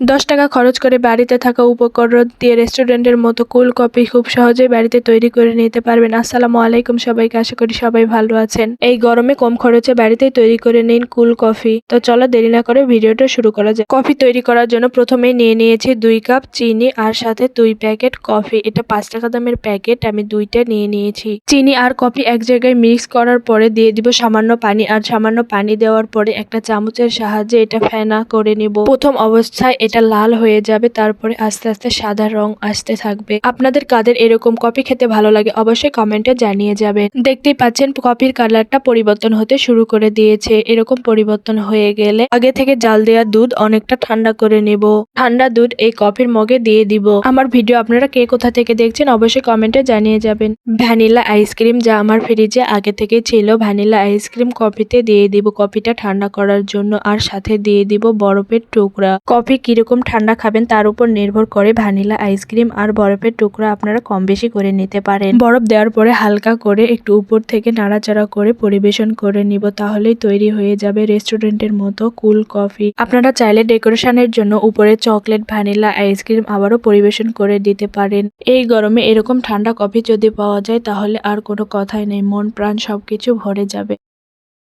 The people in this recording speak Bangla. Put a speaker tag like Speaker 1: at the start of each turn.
Speaker 1: টাকা খরচ করে বাড়িতে থাকা উপকরণ দিয়ে রেস্টুরেন্টের মতো কুল কফি খুব সহজেই বাড়িতে তৈরি করে নিতে পারবেন। আসসালামু আলাইকুম সবাইকে, আশা করি সবাই ভালো আছেন। এই গরমে কম খরচে বাড়িতেই তৈরি করে নিন কুল কফি। তো চলো দেরি না করে ভিডিওটা শুরু করা যায়। কফি তৈরি করার জন্য প্রথমেই নিয়ে নিয়েছি 2 কাপ চিনি আর সাথে 2 প্যাকেট কফি। এটা 5 টাকা দামের প্যাকেট, আমি 2টা নিয়ে নিয়েছি। চিনি আর কফি এক জায়গায় মিক্স করার পরে দিয়ে দিব সামান্য পানি, আর সামান্য পানি দেওয়ার পরে একটা চামচের সাহায্যে এটা ফেনা করে নিব। প্রথম অবস্থায় এটা লাল হয়ে যাবে, তারপরে আস্তে আস্তে সাদা রং আসতে থাকবে। আপনাদের কাদের এরকম কফি খেতে ভালো লাগে অবশ্যই কমেন্টে জানিয়ে যাবেন। দেখতেই পাচ্ছেন কফির কালারটা পরিবর্তন হতে শুরু করে দিয়েছে। এরকম পরিবর্তন হয়ে গেলে আগে থেকে জাল দেওয়া দুধ অনেকটা ঠান্ডা করে নেব। ঠান্ডা দুধ এই কফির মগে দিয়ে দিব। আমার ভিডিও আপনারা কে কোথা থেকে দেখছেন অবশ্যই কমেন্টে জানিয়ে যাবেন। ভ্যানিলা আইসক্রিম, যা আমার ফ্রিজে আগে থেকে ছিল, ভ্যানিলা আইসক্রিম কফিতে দিয়ে দিব কফিটা ঠান্ডা করার জন্য। আর সাথে দিয়ে দিব বরফের টুকরা। কফি কিরকম ঠান্ডা খাবেন তার উপর নির্ভর করে ভ্যানিলা আইসক্রিম আর বরফের টুকরা আপনারা কম বেশি করে নিতে পারেন। বরফ দেওয়ার পরে হালকা করে একটু উপর থেকে নাড়াচাড়া করে পরিবেশন করে নিব, তাহলেই তৈরি হয়ে যাবে রেস্টুরেন্টের মতো কুল কফি। আপনারা চাইলে ডেকোরেশনের জন্য উপরে চকলেট, ভ্যানিলা আইসক্রিম আবারও পরিবেশন করে দিতে পারেন। এই গরমে এরকম ঠান্ডা কফি যদি পাওয়া যায় তাহলে আর কোনো কথাই নেই, মন প্রাণ সবকিছু ভরে যাবে।